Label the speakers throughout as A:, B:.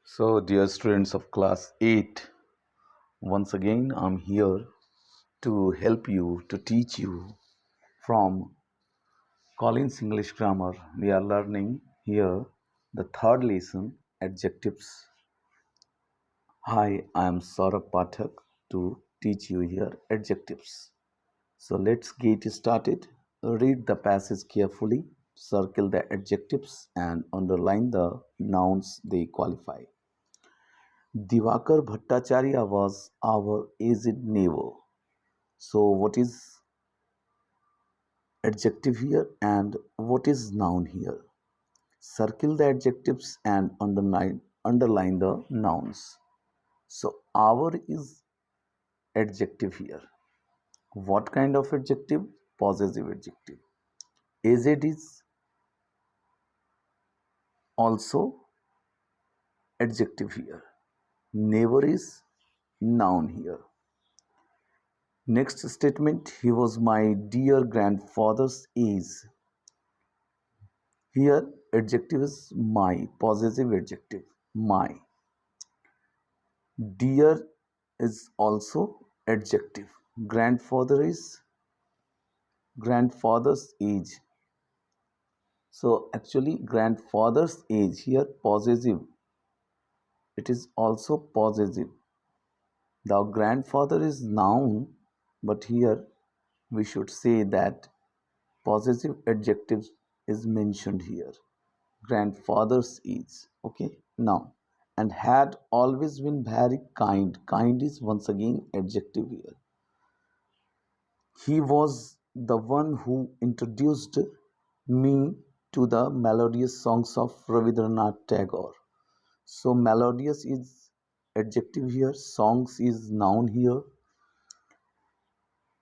A: So, dear students of class 8, once again I'm here to help you, to teach you from Collin's English Grammar. We are learning here the third lesson, Adjectives. Hi, I am Saurabh Pathak to teach you here Adjectives. So, let's get started. Read the passage carefully, circle the adjectives, and underline the nouns they qualify. Divakar Bhattacharya was our aged neighbor. So, what is adjective here and what is noun here? Circle the adjectives and underline the nouns. So, our is adjective here. What kind of adjective? Possessive adjective. Aged is also adjective here. Neighbor is noun here. Next statement, he was my dear grandfather's age. Here, adjective is my, possessive adjective, my. Dear is also adjective. Grandfather is grandfather's age. So, actually, grandfather's age here, possessive. It is also possessive. The grandfather is noun, but here we should say that possessive adjective is mentioned here. Grandfather's age. Okay, now, and had always been very kind. Kind is once again adjective here. He was the one who introduced me to the melodious songs of Rabindranath Tagore. So melodious is adjective here, songs is noun here.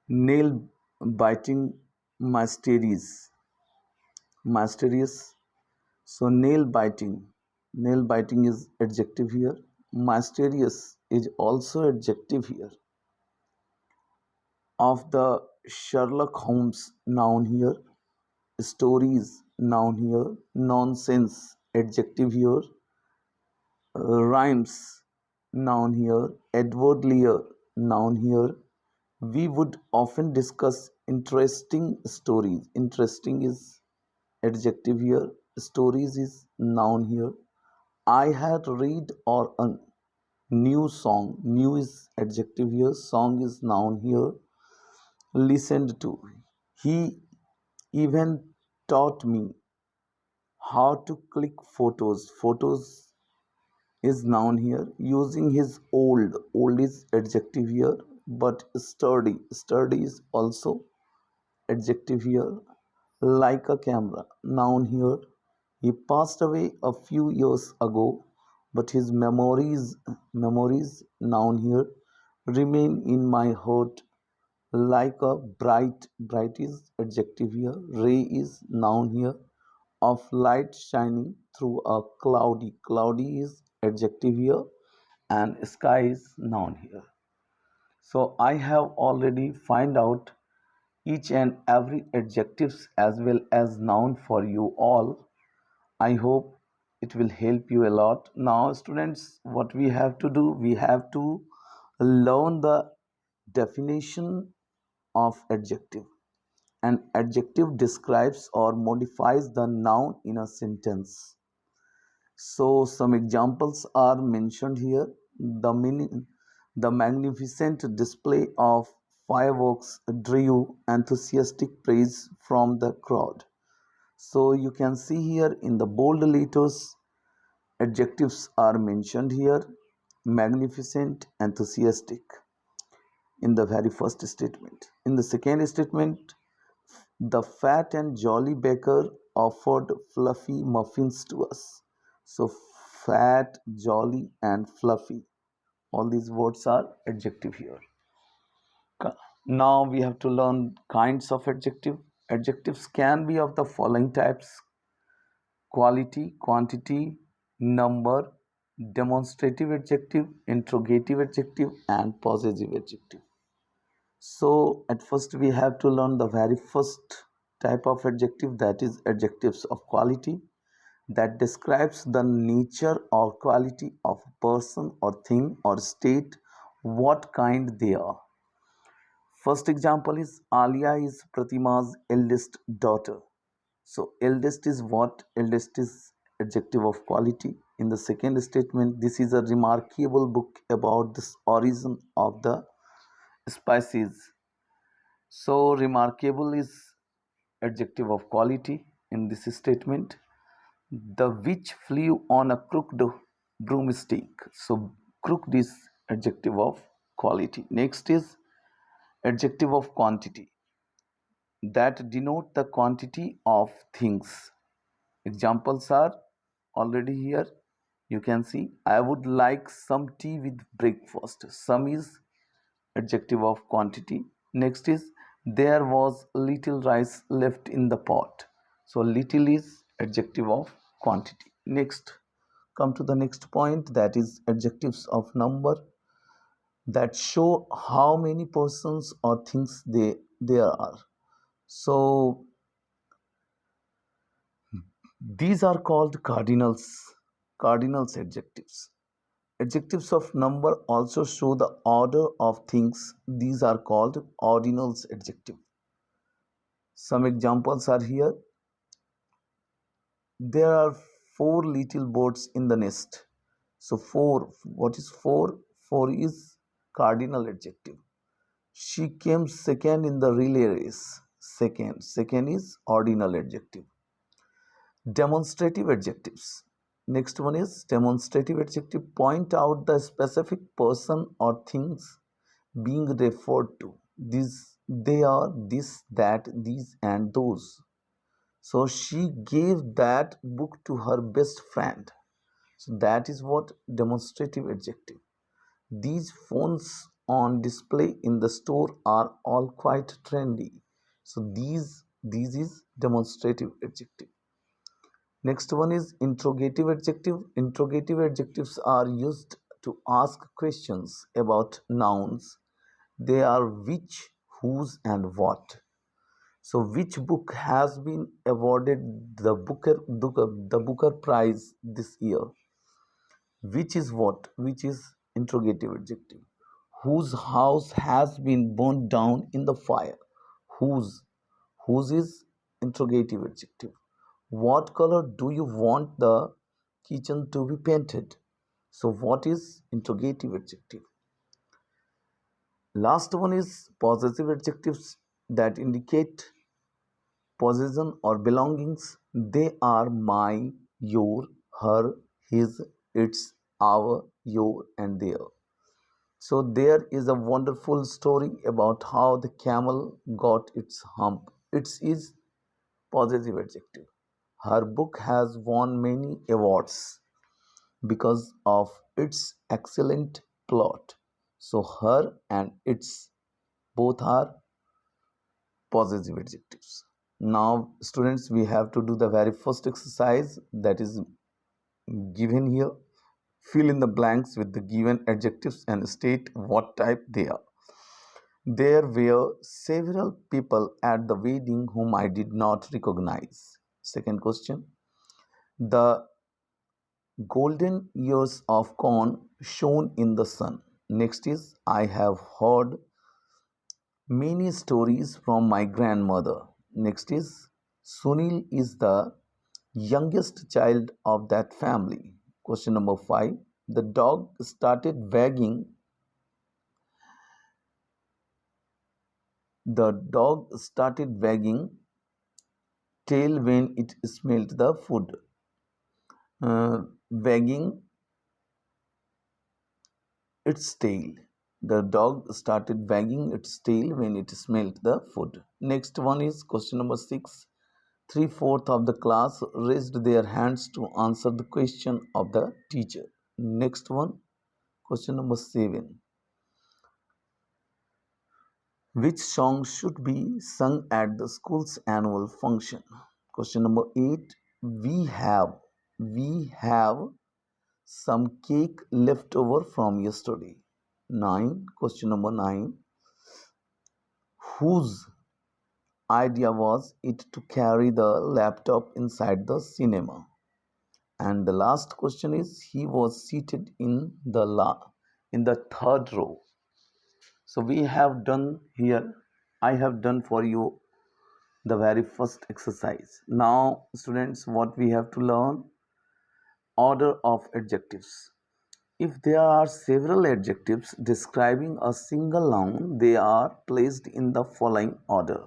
A: Nail biting, mysterious. So nail biting is adjective here. Mysterious is also adjective here. Of the Sherlock Holmes, noun here. Stories, noun here. Nonsense, adjective here. Rhymes, noun here. Edward Lear, noun here. We would often discuss interesting stories. Interesting is adjective here. Stories is noun here. I had read or a new song. New is adjective here. Song is noun here. Listened to. He even taught me how to click photos. Photos is noun here. Using his old. Old is adjective here. But sturdy. Sturdy is also adjective here. Like a camera. Noun here. He passed away a few years ago, but his memories, noun here, remain in my heart like a bright is adjective here, ray is noun here, of light shining through a cloudy is adjective here, and sky is noun here. So I have already find out each and every adjectives as well as noun for you all. I hope it will help you a lot. Now, students, what we have to do, we have to learn the definition of adjective. An adjective describes or modifies the noun in a sentence. So, some examples are mentioned here. The magnificent display of fireworks drew enthusiastic praise from the crowd. So you can see here in the bold letters, adjectives are mentioned here: magnificent, enthusiastic in the very first statement. In the second statement, the fat and jolly baker offered fluffy muffins to us. So fat, jolly, and fluffy. All these words are adjective here. Now we have to learn kinds of adjective. Adjectives can be of the following types: quality, quantity, number, demonstrative adjective, interrogative adjective, and possessive adjective. So, at first, we have to learn the very first type of adjective, that is adjectives of quality. that describes the nature or quality of a person or thing or state, what kind they are. First example is Alia is Pratima's eldest daughter. So eldest is what? Eldest is adjective of quality. In the second statement, this is a remarkable book about the origin of the species. So remarkable is adjective of quality in this statement. The witch flew on a crooked broomstick. So crooked is adjective of quality. Next is adjective of quantity that denote the quantity of things. Examples are already here. You can see I would like some tea with breakfast. Some is adjective of quantity. Next is there was little rice left in the pot. So little is adjective of quantity. Next, come to the next point, that is adjectives of number that show how many persons or things there are. So these are called cardinals adjectives. Adjectives of number also show the order of things. These are called ordinals adjective. Some examples are here. There are four little birds in the nest. So four, what is four? Four is cardinal adjective. She came second in the relay race. Second is ordinal adjective. Demonstrative adjectives. Next one is demonstrative adjective. Point out the specific person or things being referred to. These they are this, that, these, and those. So she gave that book to her best friend. So that is what demonstrative adjective. These phones on display in the store are all quite trendy. So these is demonstrative adjective. Next one is interrogative adjective. Interrogative adjectives are used to ask questions about nouns. They are which, whose, and what. So, which book has been awarded the Booker Prize this year? Which is what? Which is interrogative adjective. Whose house has been burnt down in the fire? Whose? Whose is interrogative adjective. What color do you want the kitchen to be painted? So, what is interrogative adjective? Last one is possessive adjectives that indicate possession or belongings. They are my, your, her, his, its, our, your, and their. So there is a wonderful story about how the camel got its hump. Its is possessive adjective. Her book has won many awards because of its excellent plot. So her and its both are possessive adjectives. Now, students, we have to do the very first exercise that is given here. Fill in the blanks with the given adjectives and state what type they are. There were several people at the wedding whom I did not recognize. Second question. The golden ears of corn shone in the sun. Next is I have heard many stories from my grandmother. Next is Sunil is the youngest child of that family. Question number 5. The dog started wagging the dog started wagging tail when it smelled the food. Wagging its tail. The dog started wagging its tail when it smelled the food. Next one is question number 6. Three-fourths of the class raised their hands to answer the question of the teacher. Next one, question number 7. Which song should be sung at the school's annual function? Question number 8. We have some cake left over from yesterday. 9. Question number 9. Whose idea was it to carry the laptop inside the cinema? And the last question is he was seated in the third row. So we have done here, I have done for you the very first exercise. Now students, what we have to learn? Order of adjectives. If there are several adjectives describing a single noun, they are placed in the following order.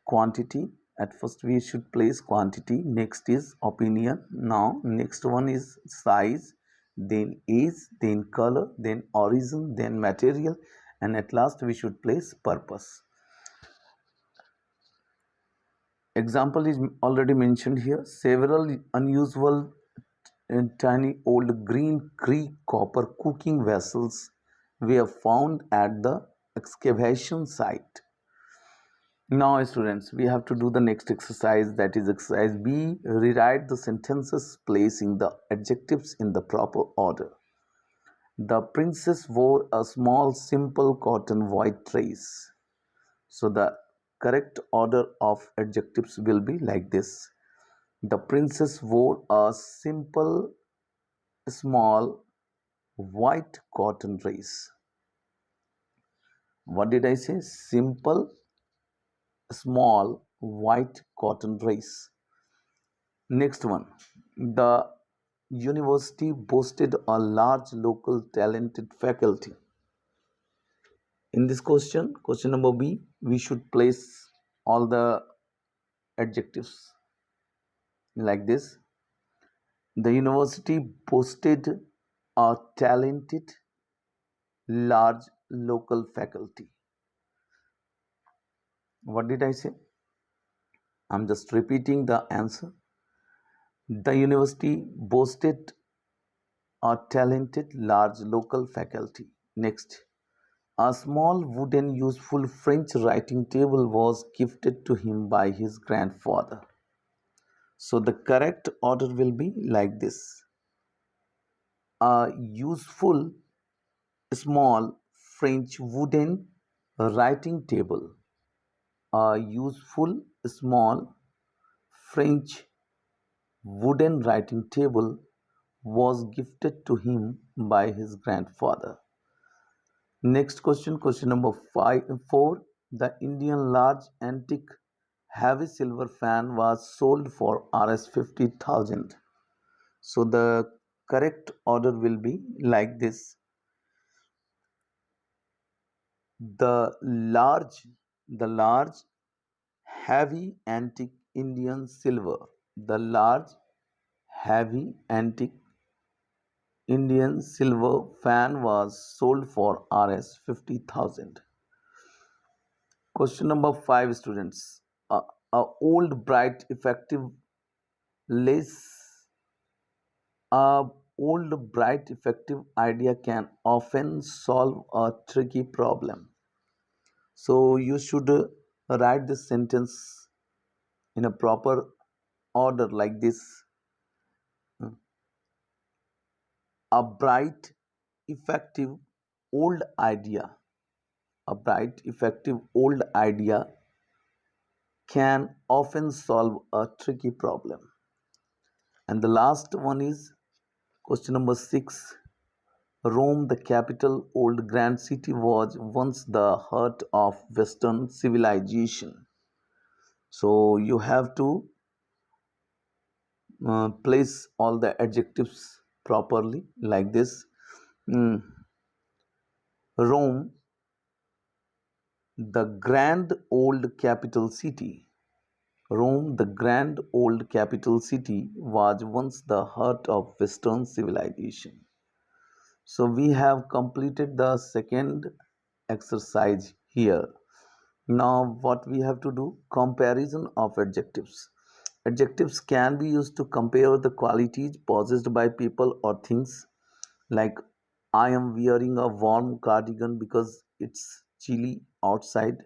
A: Quantity, at first we should place quantity, next is opinion, now next one is size, then age, then color, then origin, then material, and at last we should place purpose. Example is already mentioned here. Several unusual tiny old green Greek copper cooking vessels were found at the excavation site. Now students, we have to do the next exercise, that is exercise B. Rewrite the sentences placing the adjectives in the proper order. The princess wore a small simple cotton white dress. So the correct order of adjectives will be like this. The princess wore a simple small white cotton dress. What did I say? Simple small white cotton dress. Next one. The university boasted a large local talented faculty. In this question number B, we should place all the adjectives like this. The university boasted a talented large local faculty. What did I say? I'm just repeating the answer. The university boasted a talented large local faculty. Next, a small wooden useful French writing table was gifted to him by his grandfather. So the correct order will be like this. A useful small French wooden writing table. A useful small French wooden writing table was gifted to him by his grandfather. Next question number 4. The Indian large antique heavy silver fan was sold for Rs 50,000. So the correct order will be like this. The large, the large heavy antique Indian silver. The large heavy antique Indian silver fan was sold for Rs 50,000. Question number 5 students. A old bright effective less a old bright effective idea can often solve a tricky problem. So you should write this sentence in a proper order like this. A bright effective old idea. A bright effective old idea can often solve a tricky problem. And the last one is question number 6. Rome, the capital, old grand city, was once the heart of Western civilization. So you have to place all the adjectives properly like this. Mm, Rome, the grand old capital city. Rome, the grand old capital city, was once the heart of Western civilization. So we have completed the second exercise here. Now what we have to do? Comparison of adjectives. Adjectives can be used to compare the qualities possessed by people or things, like I am wearing a warm cardigan because it's chilly outside.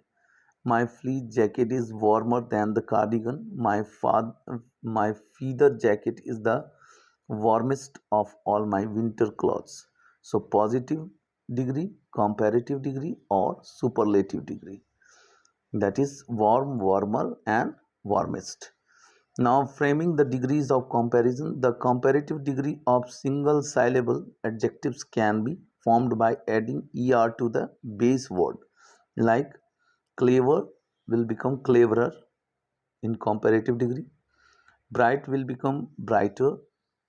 A: My fleece jacket is warmer than the cardigan. My feather jacket is the warmest of all my winter clothes. So positive degree, comparative degree, or superlative degree. That is warm, warmer, and warmest. Now framing the degrees of comparison, the comparative degree of single syllable adjectives can be formed by adding er to the base word. Like clever will become cleverer in comparative degree. Bright will become brighter,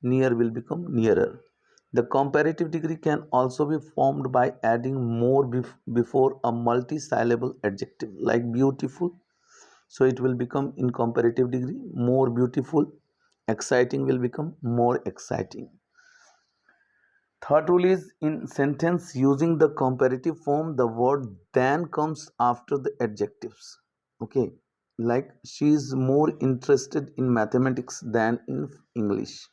A: near will become nearer. The comparative degree can also be formed by adding more before a multi-syllable adjective like beautiful. So it will become in comparative degree more beautiful. Exciting will become more exciting. Third rule is in sentence using the comparative form, the word than comes after the adjectives. Okay, like she is more interested in mathematics than in English.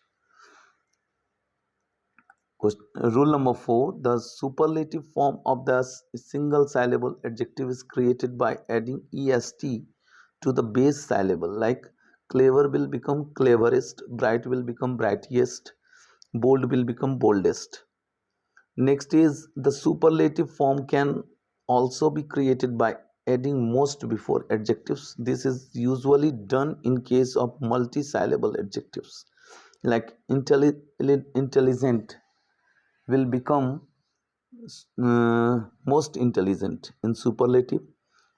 A: Rule number 4, the superlative form of the single syllable adjective is created by adding est to the base syllable. Like clever will become cleverest, bright will become brightest, bold will become boldest. Next is the superlative form can also be created by adding most before adjectives. This is usually done in case of multi-syllable adjectives. Like intelligent will become most intelligent in superlative.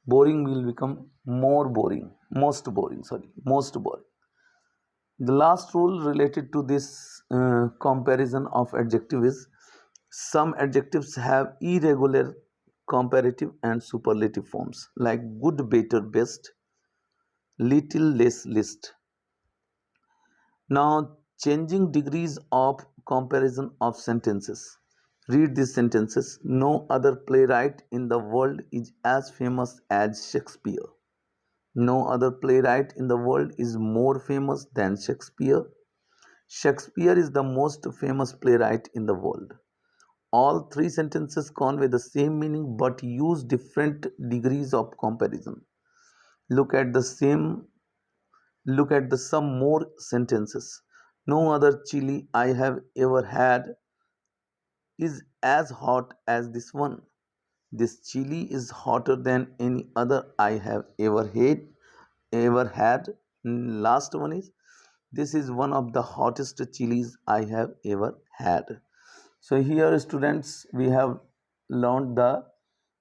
A: Boring will become more boring, most boring. The last rule related to this comparison of adjective is some adjectives have irregular comparative and superlative forms like good, better, best, little, less, least. Now, changing degrees of comparison of sentences. Read these sentences. No other playwright in the world is as famous as Shakespeare. No other playwright in the world is more famous than Shakespeare. Shakespeare is the most famous playwright in the world. All three sentences convey the same meaning but use different degrees of comparison. Look at the same Look at the some more sentences. No other chili I have ever had is as hot as this one. This chili is hotter than any other I have ever had. Last one is this is one of the hottest chilies I have ever had. So here students we have learned the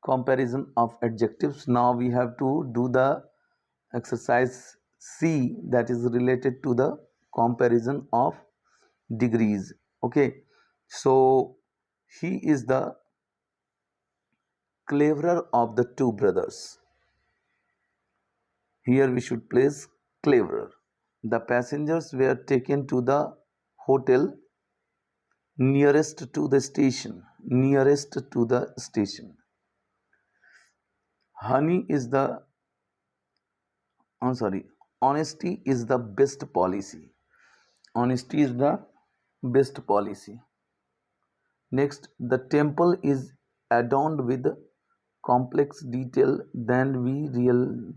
A: comparison of adjectives. Now we have to do the exercise C that is related to the comparison of degrees. Okay, so he is the cleverer of the two brothers. Here we should place cleverer. The passengers were taken to the hotel nearest to the station. Honey is the I'm sorry, honesty is the best policy. Honesty is the best policy. Next, the temple is adorned with complex detail than we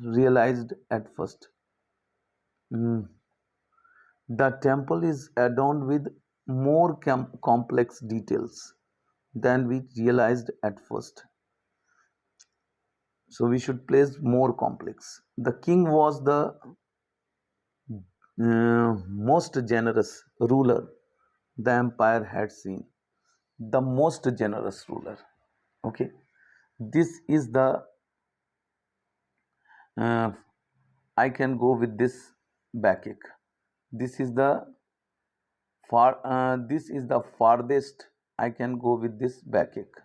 A: realized at first. Mm. The temple is adorned with more complex details than we realized at first. So we should place more complex. The king was the most generous ruler the empire had seen. The most generous ruler. Okay, this is the uh, I can go with this backache. This is the this is the farthest I can go with this backache.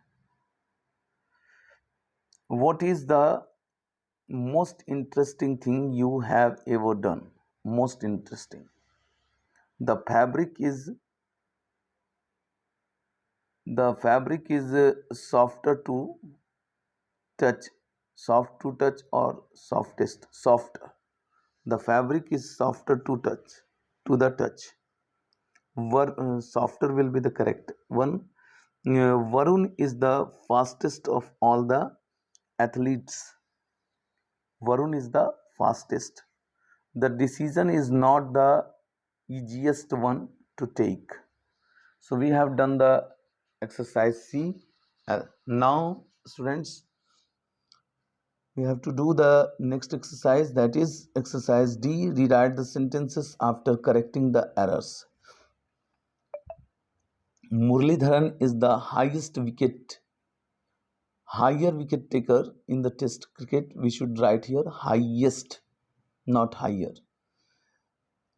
A: What is the most interesting thing you have ever done? Most interesting. The fabric is softer to touch, soft to touch or softest, softer. The fabric is softer to the touch. Softer will be the correct one. Varun is the fastest of all the athletes. Varun is the fastest. The decision is not the easiest one to take. So we have done the exercise C. Now, students, We have to do the next exercise, that is exercise D. Rewrite the sentences after correcting the errors. Muralidharan is the higher wicket taker in the test cricket. We should write here highest, not higher.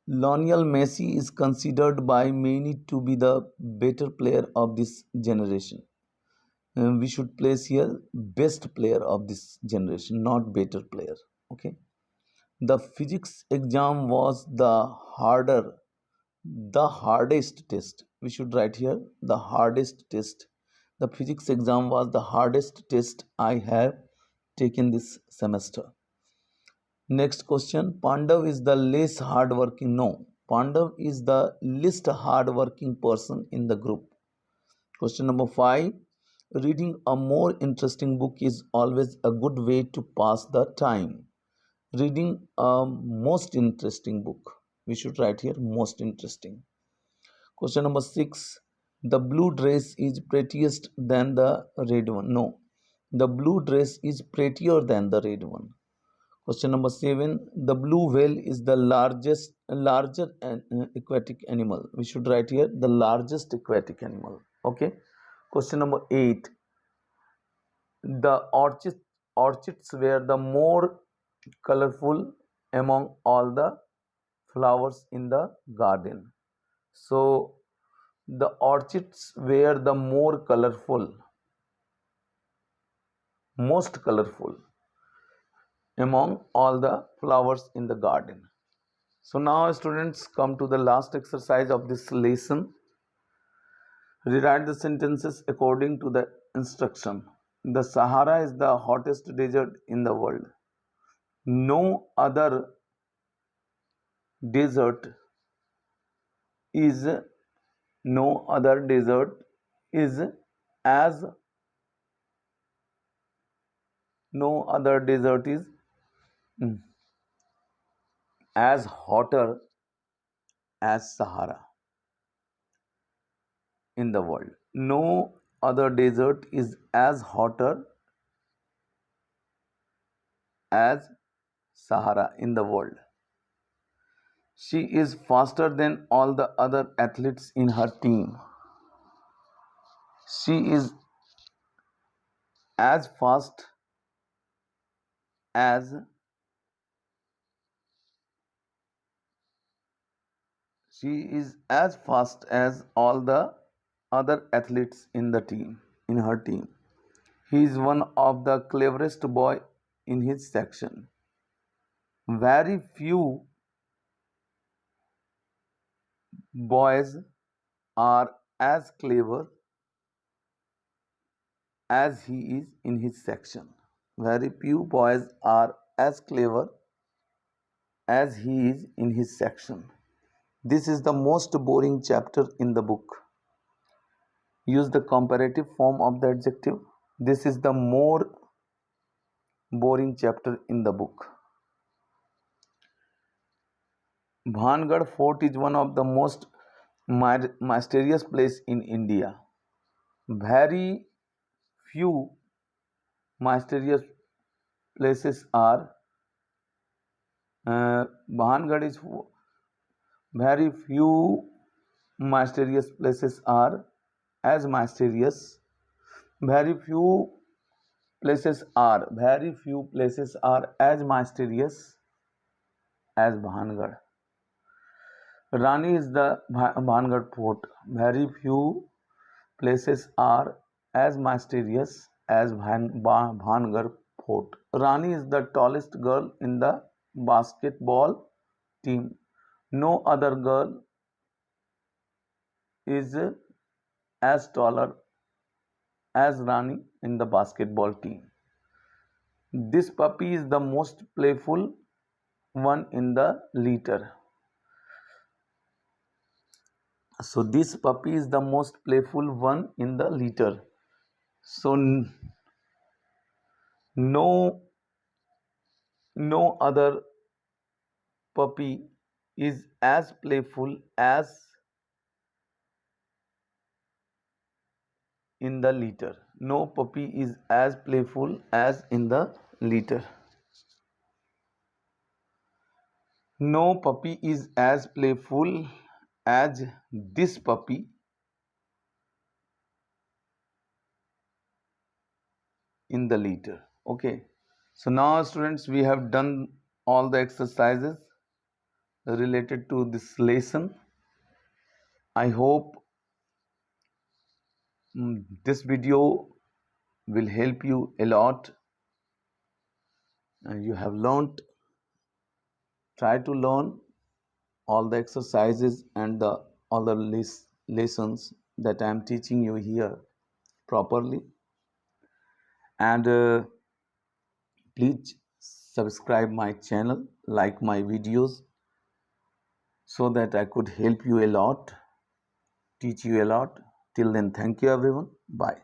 A: Lionel Messi is considered by many to be the better player of this generation. We should place here best player of this generation, not better player. Okay. The physics exam was the hardest test. We should write here the hardest test. The physics exam was the hardest test I have taken this semester. Next question. Pandav is the less hardworking. No, Pandav is the least hardworking person in the group. Question number 5. Reading a more interesting book is always a good way to pass the time. Reading a most interesting book. We should write here most interesting. Question number 6. The blue dress is prettiest than the red one. No, the blue dress is prettier than the red one. Question number 7. The blue whale is the larger aquatic animal. We should write here the largest aquatic animal. Okay. Question number 8. The orchids were the more colorful among all the flowers in the garden. So the orchids were the most colorful among all the flowers in the garden. So now students come to the last exercise of this lesson. Rewrite the sentences according to the instruction. The Sahara is the hottest desert in the world. No other desert is no other desert is as no other desert is as hotter as Sahara in the world. No other desert is as hotter as Sahara in the world. She is faster than all the other athletes in her team. She is as fast as all the other athletes in her team. He is one of the cleverest boy in his section. Very few boys are as clever as he is in his section. Very few boys are as clever as he is in his section. This is the most boring chapter in the book. Use the comparative form of the adjective. This is the more boring chapter in the book. Bhangarh Fort is one of the most mysterious place in India. Very few mysterious places are Bhangarh is very few mysterious places are as mysterious. Very few places are as mysterious as Bhangarh. Rani is the Bhangarh fort. Very few places are as mysterious as Bhangarh fort. Rani is the tallest girl in the basketball team. No other girl is as taller as Rani in the basketball team. This puppy is the most playful one in the litter. So this puppy is the most playful one in the litter. So no other puppy is as playful as in the litter. No puppy is as playful as in the Liter. No puppy is as playful as this puppy in the liter. Okay. So now students, we have done all the exercises related to this lesson. I hope this video will help you a lot. You have learned, try to learn all the exercises and all the lessons that I am teaching you here properly. And please subscribe my channel, like my videos, so that I could help you a lot, teach you a lot. Till then, thank you everyone. Bye.